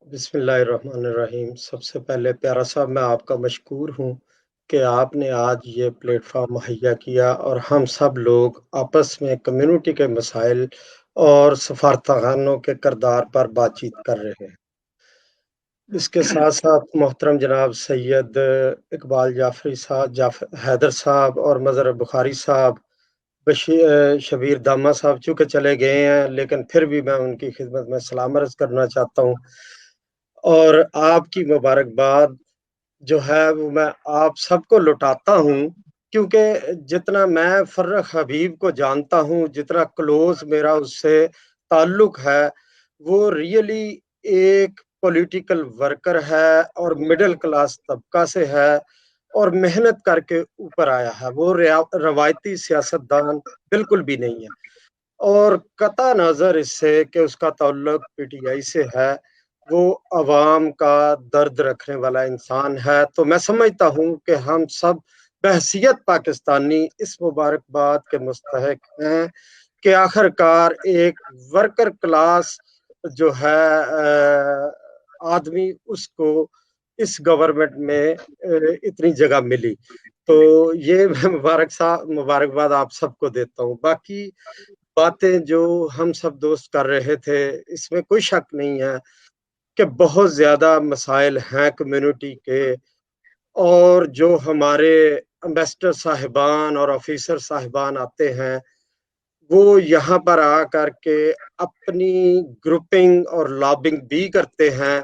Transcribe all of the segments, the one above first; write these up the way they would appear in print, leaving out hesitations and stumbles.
بسم اللہ الرحمن الرحیم۔ سب سے پہلے پیارا صاحب میں آپ کا مشکور ہوں کہ آپ نے آج یہ پلیٹ فارم مہیا کیا اور ہم سب لوگ آپس میں کمیونٹی کے مسائل اور سفارتخانوں کے کردار پر بات چیت کر رہے ہیں۔ اس کے ساتھ ساتھ محترم جناب سید اقبال جعفری صاحب، حیدر صاحب اور مظہر بخاری صاحب، شبیر دامہ صاحب چونکہ چلے گئے ہیں لیکن پھر بھی میں ان کی خدمت میں سلام عرض کرنا چاہتا ہوں اور آپ کی مبارکباد جو ہے وہ میں آپ سب کو لوٹاتا ہوں، کیونکہ جتنا میں فرخ حبیب کو جانتا ہوں، جتنا کلوز میرا اس سے تعلق ہے، وہ ریئلی ایک پولیٹیکل ورکر ہے اور مڈل کلاس طبقہ سے ہے اور محنت کر کے اوپر آیا ہے۔ وہ روایتی سیاستدان بالکل بھی نہیں ہے، اور قطع نظر اس سے کہ اس کا تعلق پی ٹی آئی سے ہے، وہ عوام کا درد رکھنے والا انسان ہے۔ تو میں سمجھتا ہوں کہ ہم سب بحیثیت پاکستانی اس مبارکباد کے مستحق ہیں کہ آخر کار ایک ورکر کلاس جو ہے آدمی، اس کو اس گورنمنٹ میں اتنی جگہ ملی۔ تو یہ میں مبارکباد آپ سب کو دیتا ہوں۔ باقی باتیں جو ہم سب دوست کر رہے تھے، اس میں کوئی شک نہیں ہے کہ بہت زیادہ مسائل ہیں کمیونٹی کے، اور جو ہمارے امبیسڈر صاحبان اور آفیسر صاحبان آتے ہیں وہ یہاں پر آ کر کے اپنی گروپنگ اور لابنگ بھی کرتے ہیں،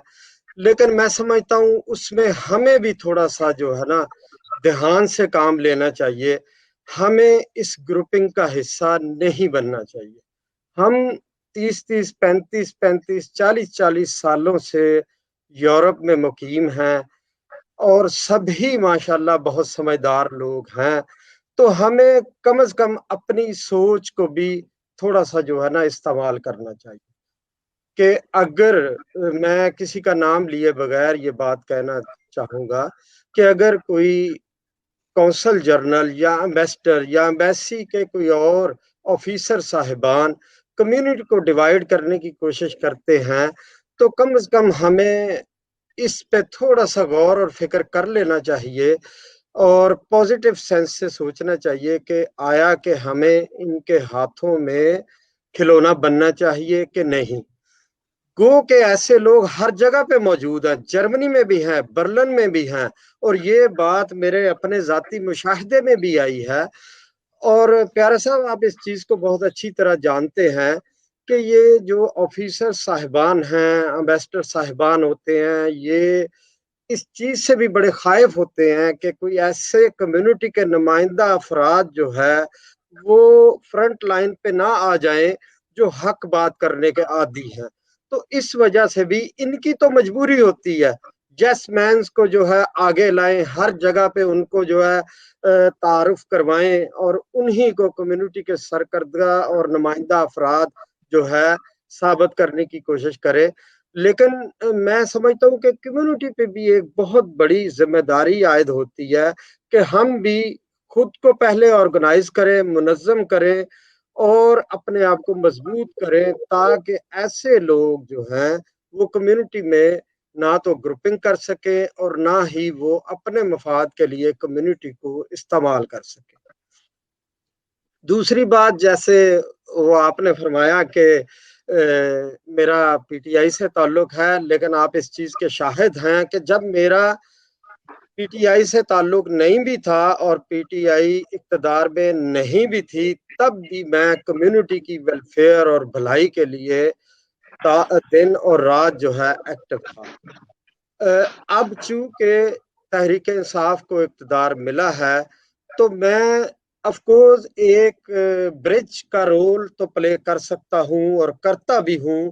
لیکن میں سمجھتا ہوں اس میں ہمیں بھی تھوڑا سا جو ہے نا دھیان سے کام لینا چاہیے۔ ہمیں اس گروپنگ کا حصہ نہیں بننا چاہیے۔ ہم 30 35 سالوں سے یورپ میں مقیم ہیں اور سبھی ماشاءاللہ بہت سمجھدار لوگ ہیں، تو ہمیں کم از کم اپنی سوچ کو بھی تھوڑا سا جو ہے نا استعمال کرنا چاہیے کہ اگر میں کسی کا نام لیے بغیر یہ بات کہنا چاہوں گا کہ اگر کوئی کونسل جنرل یا امبیسڈر یا امبیسی کے کوئی اور آفیسر صاحبان کمیونٹی کو ڈیوائیڈ کرنے کی کوشش کرتے ہیں، تو کم از کم ہمیں اس پہ تھوڑا سا غور اور فکر کر لینا چاہیے اور پازیٹیو سینس سے سوچنا چاہیے کہ آیا کہ ہمیں ان کے ہاتھوں میں کھلونا بننا چاہیے کہ نہیں۔ گو کہ ایسے لوگ ہر جگہ پہ موجود ہیں، جرمنی میں بھی ہیں، برلن میں بھی ہیں، اور یہ بات میرے اپنے ذاتی مشاہدے میں بھی آئی ہے۔ اور پیارے صاحب آپ اس چیز کو بہت اچھی طرح جانتے ہیں کہ یہ جو آفیسر صاحبان ہیں، امبیسڈر صاحبان ہوتے ہیں، یہ اس چیز سے بھی بڑے خائف ہوتے ہیں کہ کوئی ایسے کمیونٹی کے نمائندہ افراد جو ہے وہ فرنٹ لائن پہ نہ آ جائیں جو حق بات کرنے کے عادی ہیں۔ تو اس وجہ سے بھی ان کی تو مجبوری ہوتی ہے، جیس مینز کو جو ہے آگے لائیں، ہر جگہ پہ ان کو جو ہے تعارف کروائیں اور انہی کو کمیونٹی کے سرکردہ اور نمائندہ افراد جو ہے ثابت کرنے کی کوشش کرے۔ لیکن میں سمجھتا ہوں کہ کمیونٹی پہ بھی ایک بہت بڑی ذمہ داری عائد ہوتی ہے کہ ہم بھی خود کو پہلے آرگنائز کریں، منظم کریں اور اپنے آپ کو مضبوط کریں، تاکہ ایسے لوگ جو ہیں وہ کمیونٹی میں نہ تو گروپنگ کر سکیں اور نہ ہی وہ اپنے مفاد کے لیے کمیونٹی کو استعمال کر سکیں۔ دوسری بات، جیسے وہ آپ نے فرمایا کہ میرا پی ٹی آئی سے تعلق ہے، لیکن آپ اس چیز کے شاہد ہیں کہ جب میرا پی ٹی آئی سے تعلق نہیں بھی تھا اور پی ٹی آئی اقتدار میں نہیں بھی تھی، تب بھی میں کمیونٹی کی ویلفیئر اور بھلائی کے لیے دن اور رات جو ہے ایکٹیو تھا۔ اب چونکہ تحریک انصاف کو اقتدار ملا ہے تو میں آف کورس ایک برج کا رول تو پلے کر سکتا ہوں اور کرتا بھی ہوں،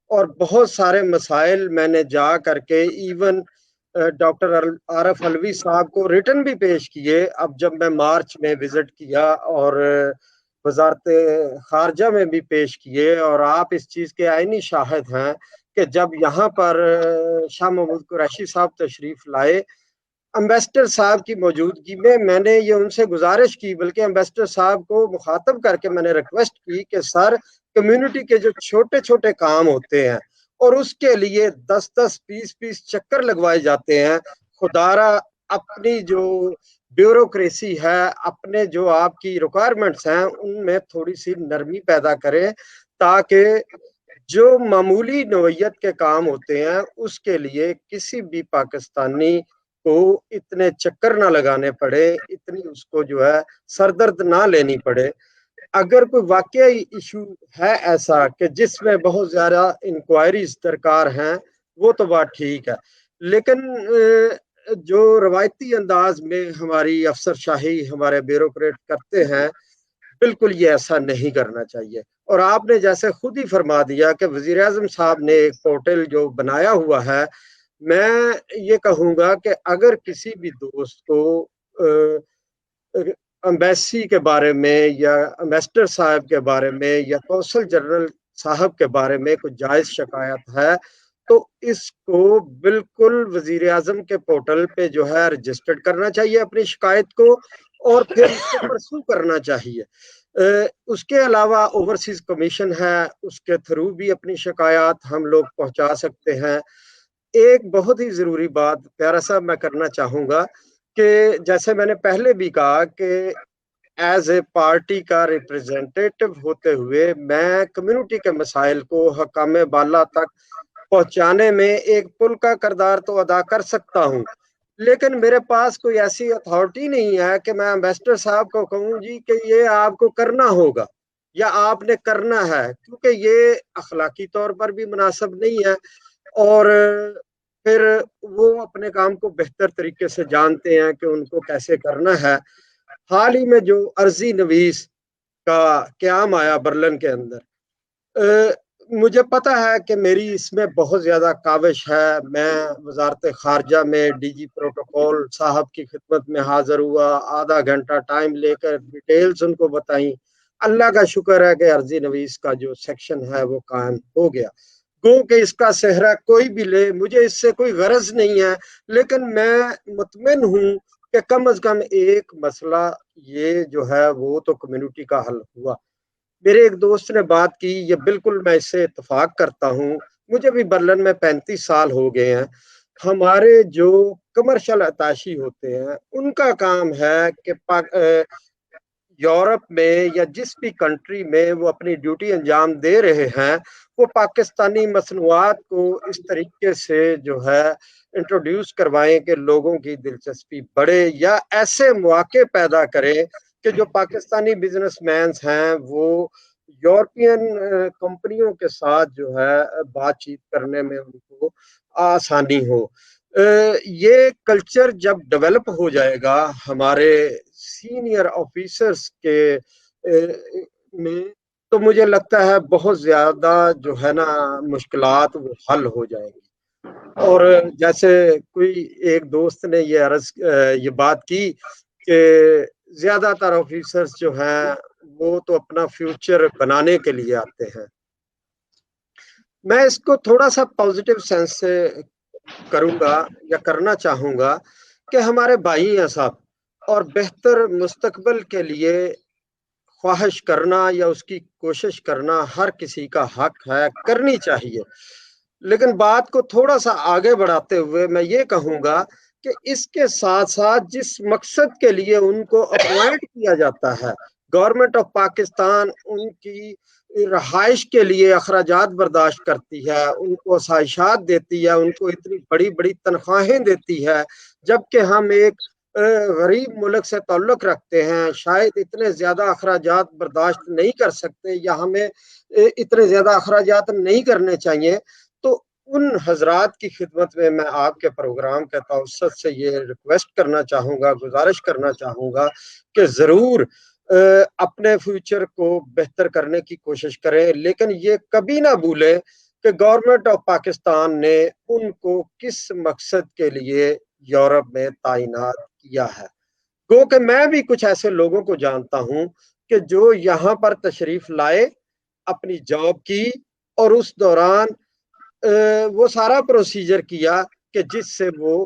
اور بہت سارے مسائل میں نے جا کر کے ایون ڈاکٹر عارف علوی صاحب کو ریٹن بھی پیش کیے۔ اب جب میں مارچ میں وزٹ کیا اور وزارت خارجہ میں بھی پیش کیے، اور آپ اس چیز کے عینی شاہد ہیں کہ جب یہاں پر شاہ محمود قریشی صاحب تشریف لائے امبیسڈر صاحب کی موجودگی میں نے یہ ان سے گزارش کی، بلکہ امبیسڈر صاحب کو مخاطب کر کے میں نے ریکویسٹ کی کہ سر، کمیونٹی کے جو چھوٹے چھوٹے کام ہوتے ہیں اور اس کے لیے 10-10 20-20 چکر لگوائے جاتے ہیں. خدارا اپنی جو بیوروکریسی ہے، اپنے جو آپ کی ریکوائرمنٹس ہیں، ان میں تھوڑی سی نرمی پیدا کریں تاکہ جو معمولی نوعیت کے کام ہوتے ہیں اس کے لیے کسی بھی پاکستانی کو اتنے چکر نہ لگانے پڑے، اتنی اس کو جو ہے سردرد نہ لینی پڑے. اگر کوئی واقعی ایشو ہے ایسا کہ جس میں بہت زیادہ انکوائریز درکار ہیں، وہ تو بات ٹھیک ہے، لیکن جو روایتی انداز میں ہماری افسر شاہی ہمارے بیوروکریٹ کرتے ہیں، بالکل یہ ایسا نہیں کرنا چاہیے. اور آپ نے جیسے خود ہی فرما دیا کہ وزیر اعظم صاحب نے ایک پورٹل جو بنایا ہوا ہے، میں یہ کہوں گا کہ اگر کسی بھی دوست کو امبیسی کے بارے میں یا امبیسڈر صاحب کے بارے میں یا قونصل جنرل صاحب کے بارے میں کوئی جائز شکایت ہے تو اس کو بالکل وزیر اعظم کے پورٹل پہ جو ہے رجسٹرڈ کرنا چاہیے اپنی شکایت کو، اور پھر اس کو پرسو کرنا چاہیے. اس کے علاوہ اوورسیز کمیشن ہے، اس کے تھرو بھی اپنی شکایات ہم لوگ پہنچا سکتے ہیں. ایک بہت ہی ضروری بات پیارا صاحب میں کرنا چاہوں گا کہ جیسے میں نے پہلے بھی کہا کہ ایز اے پارٹی کا ریپرزینٹیٹو ہوتے ہوئے میں کمیونٹی کے مسائل کو حکام بالا تک پہنچانے میں ایک پل کا کردار تو ادا کر سکتا ہوں، لیکن میرے پاس کوئی ایسی اتھارٹی نہیں ہے کہ میں امبیسڈر صاحب کو کہوں جی کہ یہ آپ کو کرنا ہوگا یا آپ نے کرنا ہے، کیونکہ یہ اخلاقی طور پر بھی مناسب نہیں ہے، اور پھر وہ اپنے کام کو بہتر طریقے سے جانتے ہیں کہ ان کو کیسے کرنا ہے. حال ہی میں جو عرضی نویس کا قیام آیا برلن کے اندر، مجھے پتا ہے کہ میری اس میں بہت زیادہ کاوش ہے. میں وزارت خارجہ میں ڈی جی پروٹوکول صاحب کی خدمت میں حاضر ہوا، آدھا گھنٹہ ٹائم لے کر ڈیٹیلز ان کو بتائیں. اللہ کا شکر ہے کہ عرضی نویس کا جو سیکشن ہے وہ قائم ہو گیا. گو کہ اس کا صحرا کوئی بھی لے، مجھے اس سے کوئی غرض نہیں ہے، لیکن میں مطمئن ہوں کہ کم از کم ایک مسئلہ یہ جو ہے وہ تو کمیونٹی کا حل ہوا. میرے ایک دوست نے بات کی، یہ بالکل میں اس سے اتفاق کرتا ہوں. مجھے بھی برلن میں 35 سال ہو گئے ہیں. ہمارے جو کمرشل اتاشی ہوتے ہیں ان کا کام ہے کہ یورپ میں یا جس بھی کنٹری میں وہ اپنی ڈیوٹی انجام دے رہے ہیں، وہ پاکستانی مصنوعات کو اس طریقے سے جو ہے انٹروڈیوس کروائیں کہ لوگوں کی دلچسپی بڑھے، یا ایسے مواقع پیدا کرے کہ جو پاکستانی بزنس مینز ہیں وہ یورپین کمپنیوں کے ساتھ جو ہے بات چیت کرنے میں ان کو آسانی ہو. یہ کلچر جب ڈیولپ ہو جائے گا ہمارے سینئر آفیسرز کے میں، تو مجھے لگتا ہے بہت زیادہ جو ہے نا مشکلات وہ حل ہو جائیں گی. اور جیسے کوئی ایک دوست نے یہ بات کی کہ زیادہ تر آفیسرز جو ہیں وہ تو اپنا فیوچر بنانے کے لیے آتے ہیں. میں اس کو تھوڑا سا پازیٹیو سینس سے کروں گا یا کرنا چاہوں گا کہ ہمارے بھائی ہیں صاحب، اور بہتر مستقبل کے لیے خواہش کرنا یا اس کی کوشش کرنا ہر کسی کا حق ہے، کرنی چاہیے. لیکن بات کو تھوڑا سا آگے بڑھاتے ہوئے میں یہ کہوں گا کہ اس کے ساتھ ساتھ جس مقصد کے لیے ان کو اپوائنٹ کیا جاتا ہے، گورنمنٹ آف پاکستان ان کی رہائش کے لیے اخراجات برداشت کرتی ہے، ان کو آسائشات دیتی ہے، ان کو اتنی بڑی بڑی تنخواہیں دیتی ہے، جبکہ ہم ایک غریب ملک سے تعلق رکھتے ہیں، شاید اتنے زیادہ اخراجات برداشت نہیں کر سکتے یا ہمیں اتنے زیادہ اخراجات نہیں کرنے چاہیے. تو ان حضرات کی خدمت میں میں آپ کے پروگرام کے توسط سے یہ ریکویسٹ کرنا چاہوں گا، گزارش کرنا چاہوں گا کہ ضرور اپنے فیوچر کو بہتر کرنے کی کوشش کریں، لیکن یہ کبھی نہ بھولیں کہ گورنمنٹ آف پاکستان نے ان کو کس مقصد کے لیے یورپ میں تعینات کیا ہے. گو کہ میں بھی کچھ ایسے لوگوں کو جانتا ہوں کہ جو یہاں پر تشریف لائے، اپنی جاب کی، اور اس دوران وہ سارا پروسیجر کیا کہ جس سے وہ